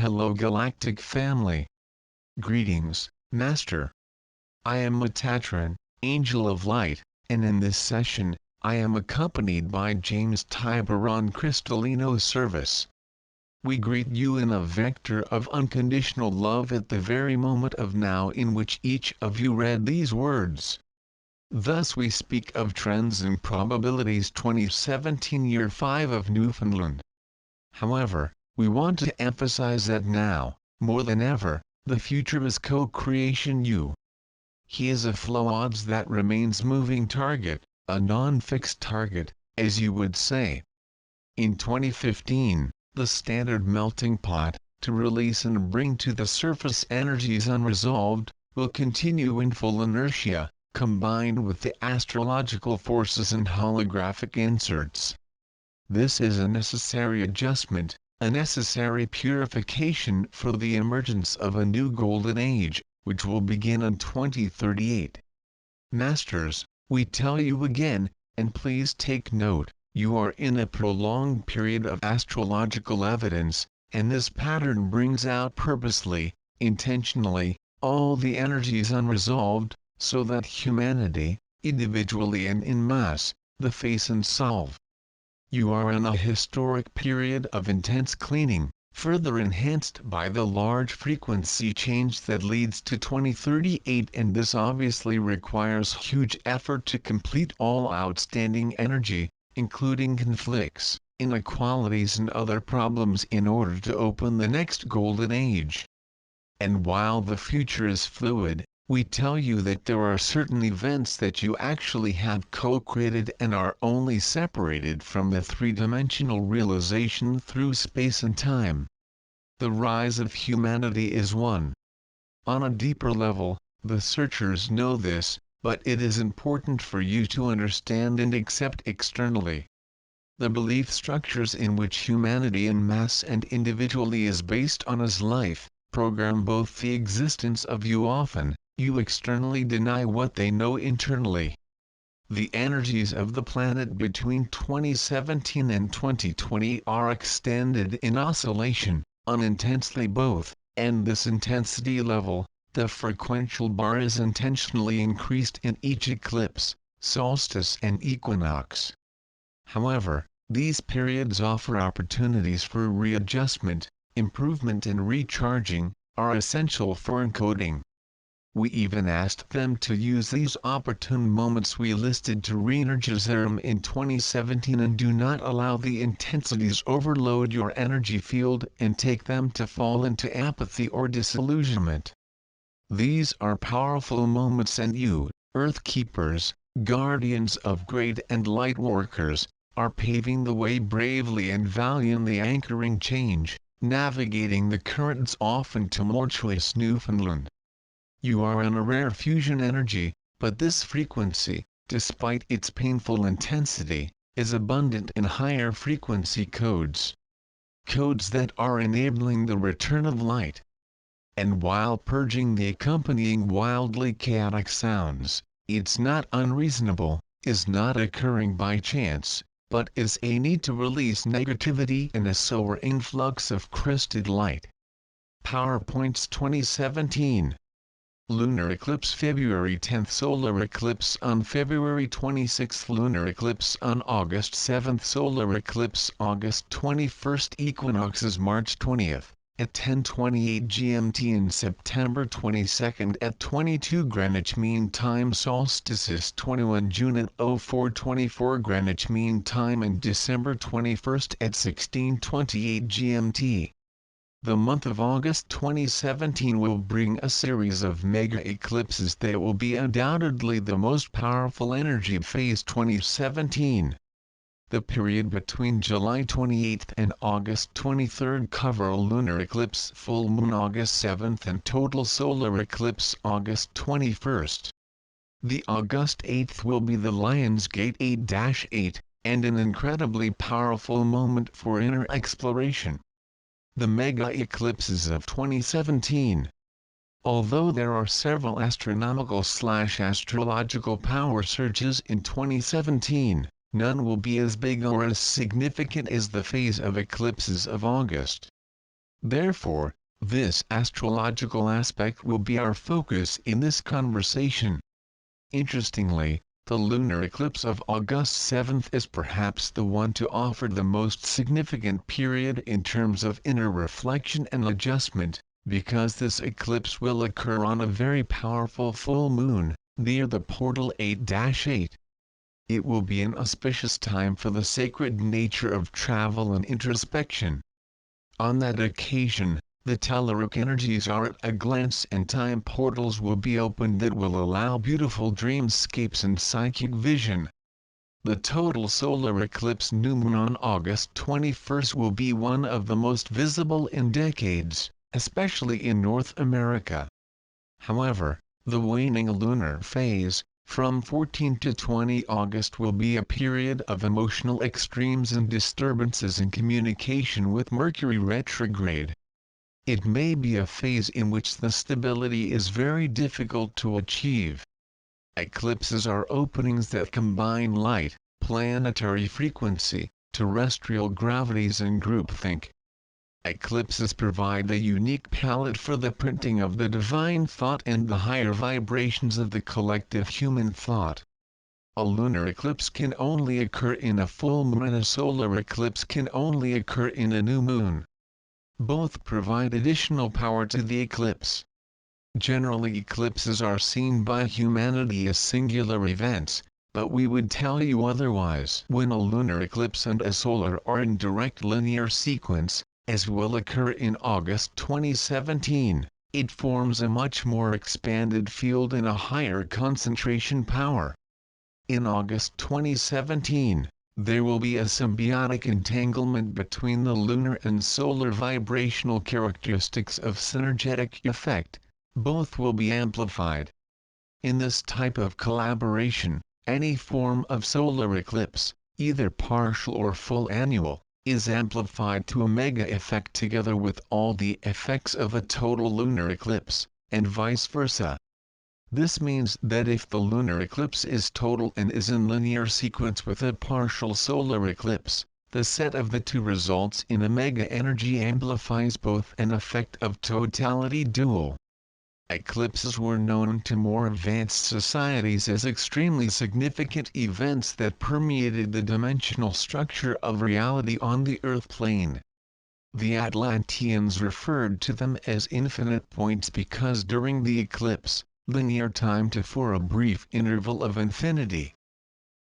Hello Galactic family. Greetings, Master. I am Metatron, Angel of Light, and in this session, I am accompanied by James Tiberon Crystalino Service. We greet you in a vector of unconditional love at the very moment of now in which each of you read these words. Thus we speak of Trends and Probabilities 2017 Year 5 of Newfoundland. However, we want to emphasize that now, more than ever, the future is co-creation you. He is a flow odds that remains moving target, a non-fixed target, as you would say. In 2015, the standard melting pot, to release and bring to the surface energies unresolved, will continue in full inertia, combined with the astrological forces and holographic inserts. This is a necessary adjustment, a necessary purification for the emergence of a new golden age, which will begin in 2038. Masters, we tell you again, and please take note, you are in a prolonged period of astrological evidence, and this pattern brings out purposely, intentionally, all the energies unresolved, so that humanity, individually and in mass, the face and solve. You are in a historic period of intense cleaning, further enhanced by the large frequency change that leads to 2038, and this obviously requires huge effort to complete all outstanding energy, including conflicts, inequalities and other problems in order to open the next golden age. And while the future is fluid, we tell you that there are certain events that you actually have co-created and are only separated from the three-dimensional realization through space and time. The rise of humanity is one. On a deeper level, the searchers know this, but it is important for you to understand and accept externally. The belief structures in which humanity in mass and individually is based on as life, program both the existence of you often. You externally deny what they know internally. The energies of the planet between 2017 and 2020 are extended in oscillation, unintensely both, and this intensity level, the frequential bar, is intentionally increased in each eclipse, solstice and equinox. However, these periods offer opportunities for readjustment, improvement and recharging, are essential for encoding. We even asked them to use these opportune moments we listed to re-energize them in 2017 and do not allow the intensities overload your energy field and take them to fall into apathy or disillusionment. These are powerful moments, and you, Earth Keepers, guardians of great and light workers, are paving the way bravely and valiantly, anchoring change, navigating the currents often tumultuous Newfoundland. You are in a rare fusion energy, but this frequency, despite its painful intensity, is abundant in higher frequency codes. Codes that are enabling the return of light. And while purging the accompanying wildly chaotic sounds, it's not unreasonable, is not occurring by chance, but is a need to release negativity in a solar influx of crested light. PowerPoints 2017. Lunar eclipse February 10th, solar eclipse on February 26th, lunar eclipse on August 7th, solar eclipse August 21st, equinoxes March 20th at 10:28 GMT and September 22nd at 22 Greenwich Mean Time, solstices 21 June at 04:24 Greenwich Mean Time and December 21st at 16:28 GMT. The month of August 2017 will bring a series of mega eclipses that will be undoubtedly the most powerful energy phase 2017. The period between July 28th and August 23rd cover a lunar eclipse, full moon August 7th and total solar eclipse August 21st. The August 8th will be the Lion's Gate 8-8, and an incredibly powerful moment for inner exploration. The mega eclipses of 2017. Although there are several astronomical/astrological power surges in 2017, none will be as big or as significant as the phase of eclipses of August. Therefore, this astrological aspect will be our focus in this conversation. Interestingly, the lunar eclipse of August 7th is perhaps the one to offer the most significant period in terms of inner reflection and adjustment, because this eclipse will occur on a very powerful full moon, near the portal 8-8. It will be an auspicious time for the sacred nature of travel and introspection. On that occasion, the telluric energies are at a glance and time portals will be opened that will allow beautiful dreamscapes and psychic vision. The total solar eclipse new moon on August 21st will be one of the most visible in decades, especially in North America. However, the waning lunar phase, from 14 to 20 August, will be a period of emotional extremes and disturbances in communication with Mercury retrograde. It may be a phase in which the stability is very difficult to achieve. Eclipses are openings that combine light, planetary frequency, terrestrial gravities and groupthink. Eclipses provide a unique palette for the printing of the divine thought and the higher vibrations of the collective human thought. A lunar eclipse can only occur in a full moon and a solar eclipse can only occur in a new moon. Both provide additional power to the eclipse. Generally, eclipses are seen by humanity as singular events, but we would tell you otherwise. When a lunar eclipse and a solar are in direct linear sequence, as will occur in August 2017, it forms a much more expanded field and a higher concentration power. In August 2017, there will be a symbiotic entanglement between the lunar and solar vibrational characteristics of synergetic effect. Both will be amplified. In this type of collaboration, any form of solar eclipse, either partial or full annual, is amplified to a mega effect together with all the effects of a total lunar eclipse, and vice versa. This means that if the lunar eclipse is total and is in linear sequence with a partial solar eclipse, the set of the two results in a mega energy amplifies both an effect of totality dual. Eclipses were known to more advanced societies as extremely significant events that permeated the dimensional structure of reality on the Earth plane. The Atlanteans referred to them as infinite points because during the eclipse, linear time to for a brief interval of infinity.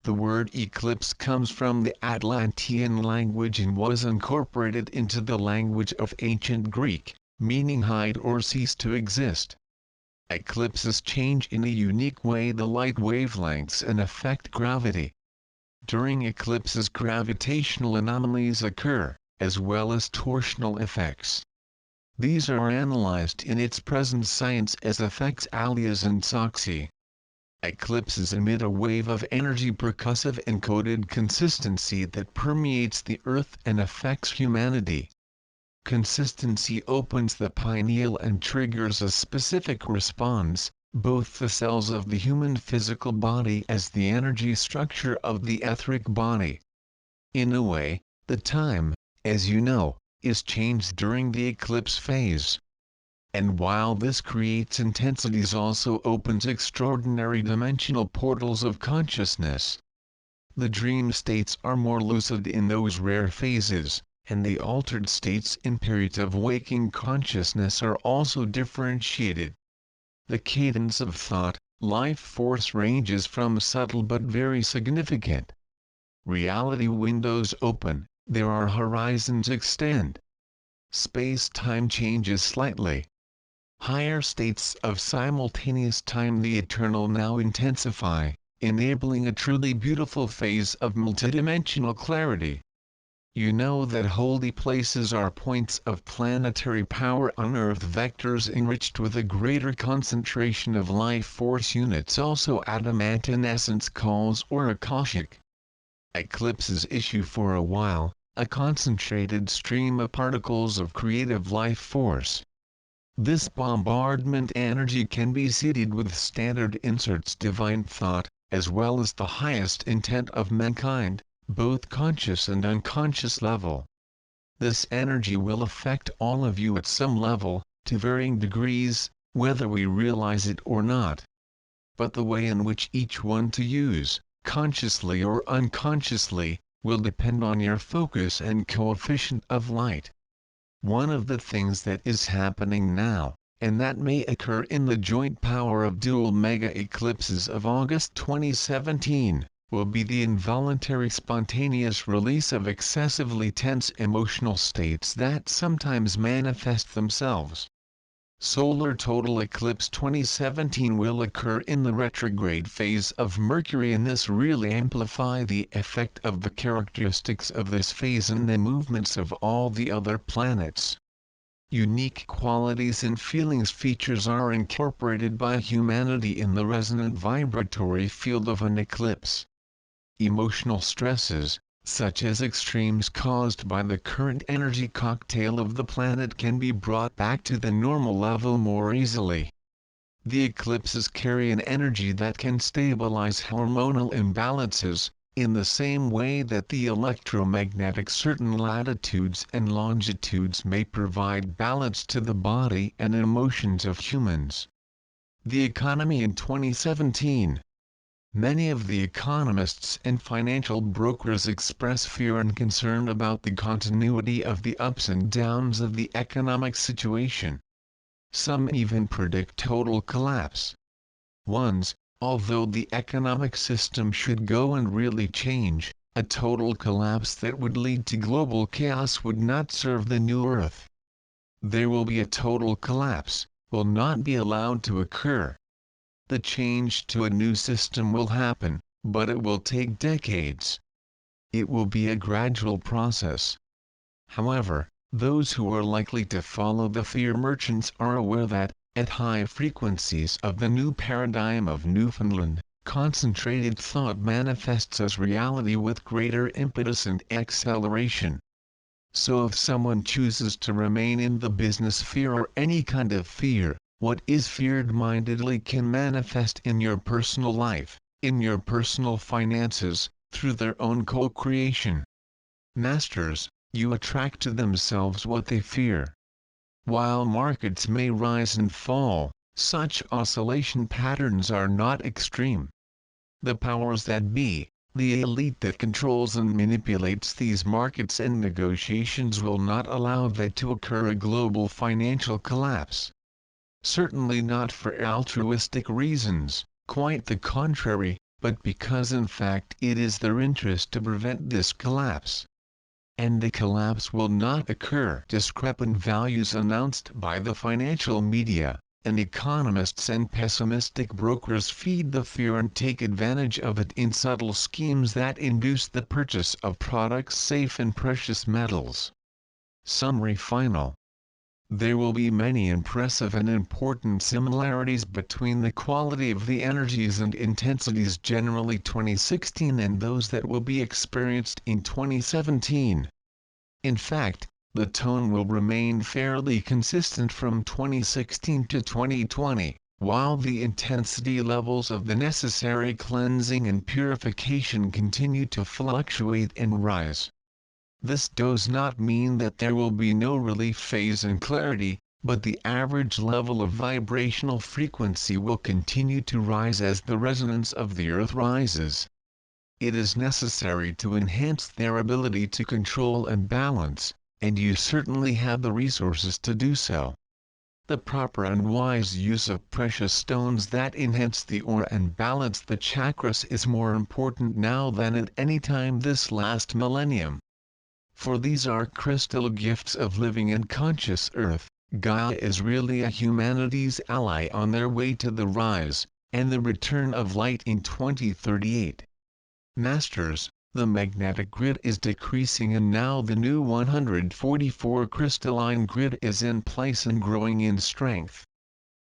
The word eclipse comes from the Atlantean language and was incorporated into the language of ancient Greek, meaning hide or cease to exist. Eclipses change in a unique way the light wavelengths and affect gravity. During eclipses, gravitational anomalies occur, as well as torsional effects. These are analyzed in its present science as effects alias and SOXY. Eclipses emit a wave of energy percussive encoded consistency that permeates the Earth and affects humanity. Consistency opens the pineal and triggers a specific response, both the cells of the human physical body as the energy structure of the etheric body. In a way, the time, as you know, is changed during the eclipse phase. And while this creates intensities, also opens extraordinary dimensional portals of consciousness. The dream states are more lucid in those rare phases, and the altered states in periods of waking consciousness are also differentiated. The cadence of thought, life force ranges from subtle but very significant. Reality windows open, there are horizons extend. Space-time changes slightly. Higher states of simultaneous time, the eternal now intensify, enabling a truly beautiful phase of multidimensional clarity. You know that holy places are points of planetary power on Earth, vectors enriched with a greater concentration of life force units, also adamantine essence calls or akashic. Eclipses issue for a while, a concentrated stream of particles of creative life force. This bombardment energy can be seeded with standard inserts divine thought, as well as the highest intent of mankind, both conscious and unconscious level. This energy will affect all of you at some level, to varying degrees, whether we realize it or not. But the way in which each one to use, consciously or unconsciously, will depend on your focus and coefficient of light. One of the things that is happening now, and that may occur in the joint power of dual mega eclipses of August 2017, will be the involuntary spontaneous release of excessively tense emotional states that sometimes manifest themselves. Solar total eclipse 2017 will occur in the retrograde phase of Mercury, and this really amplify the effect of the characteristics of this phase and the movements of all the other planets. Unique qualities and features are incorporated by humanity in the resonant vibratory field of an eclipse. Emotional stresses, such as extremes caused by the current energy cocktail of the planet, can be brought back to the normal level more easily. The eclipses carry an energy that can stabilize hormonal imbalances, in the same way that the electromagnetic certain latitudes and longitudes may provide balance to the body and emotions of humans. The economy in 2017. Many of the economists and financial brokers express fear and concern about the continuity of the ups and downs of the economic situation. Some even predict total collapse. Although the economic system should go and really change, a total collapse that would lead to global chaos would not serve the new Earth. There will be a total collapse, will not be allowed to occur. The change to a new system will happen, but it will take decades. It will be a gradual process. However, those who are likely to follow the fear merchants are aware that, at high frequencies of the new paradigm of Newfoundland, concentrated thought manifests as reality with greater impetus and acceleration. So if someone chooses to remain in the business fear or any kind of fear, what is feared mindedly can manifest in your personal life, in your personal finances, through their own co-creation. Masters, you attract to themselves what they fear. While markets may rise and fall, such oscillation patterns are not extreme. The powers that be, the elite that controls and manipulates these markets and negotiations, will not allow that to occur, a global financial collapse. Certainly not for altruistic reasons, quite the contrary, but because in fact it is their interest to prevent this collapse. And the collapse will not occur. Discrepant values announced by the financial media, and economists and pessimistic brokers feed the fear and take advantage of it in subtle schemes that induce the purchase of products safe in precious metals. Summary final. There will be many impressive and important similarities between the quality of the energies and intensities generally 2016 and those that will be experienced in 2017. In fact, the tone will remain fairly consistent from 2016 to 2020, while the intensity levels of the necessary cleansing and purification continue to fluctuate and rise. This does not mean that there will be no relief phase and clarity, but the average level of vibrational frequency will continue to rise as the resonance of the Earth rises. It is necessary to enhance their ability to control and balance, and you certainly have the resources to do so. The proper and wise use of precious stones that enhance the aura and balance the chakras is more important now than at any time this last millennium. For these are crystal gifts of living and conscious Earth. Gaia is really a humanity's ally on their way to the rise and the return of light in 2038. Masters, the magnetic grid is decreasing and now the new 144 crystalline grid is in place and growing in strength.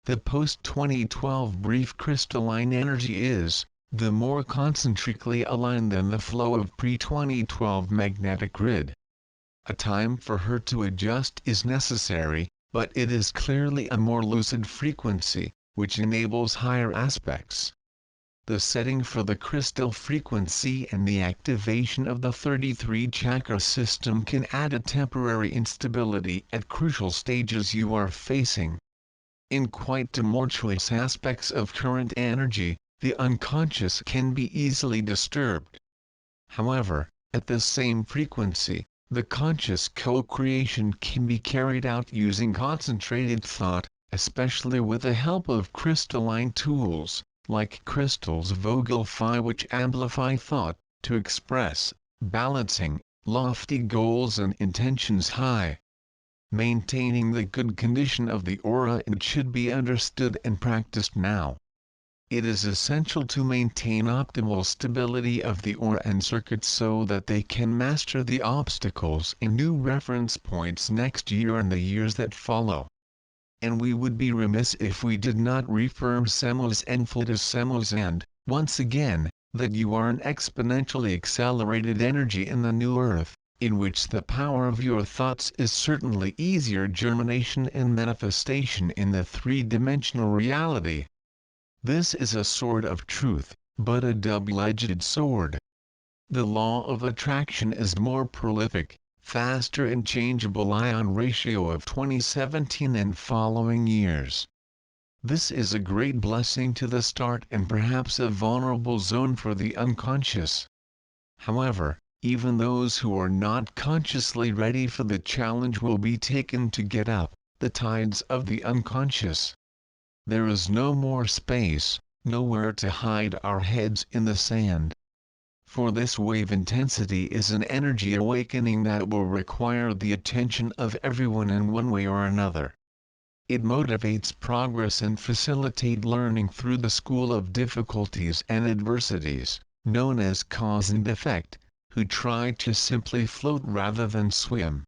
The post-2012 brief crystalline energy is, the more concentrically aligned than the flow of pre-2012 magnetic grid. A time for her to adjust is necessary, but it is clearly a more lucid frequency, which enables higher aspects. the setting for the crystal frequency and the activation of the 33 chakra system can add a temporary instability at crucial stages you are facing. In quite tumultuous aspects of current energy, the unconscious can be easily disturbed. However, at the same frequency, the conscious co-creation can be carried out using concentrated thought, especially with the help of crystalline tools, like crystals Vogelfy, which amplify thought to express balancing lofty goals and intentions high. Maintaining the good condition of the aura, it should be understood and practiced now. It is essential to maintain optimal stability of the aura and circuits so that they can master the obstacles and new reference points next year and the years that follow. And we would be remiss if we did not reaffirm Semos and Semos and, once again, that you are an exponentially accelerated energy in the new earth, in which the power of your thoughts is certainly easier germination and manifestation in the three-dimensional reality. This is a sword of truth, but a double-edged sword. The law of attraction is more prolific, faster and changeable ion ratio of 2017 and following years. This is a great blessing to the start and perhaps a vulnerable zone for the unconscious. However, even those who are not consciously ready for the challenge will be taken to get up the tides of the unconscious. There is no more space, nowhere to hide our heads in the sand. For this wave intensity is an energy awakening that will require the attention of everyone in one way or another. It motivates progress and facilitates learning through the school of difficulties and adversities, known as cause and effect, who try to simply float rather than swim.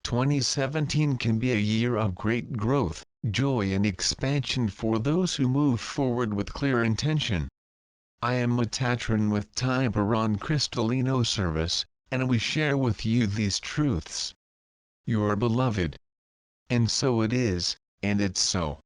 2017 can be a year of great growth, joy and expansion for those who move forward with clear intention. I am Metatron with Tiburon Crystalino Service, and we share with you these truths. You are beloved. And so it is, and it's so.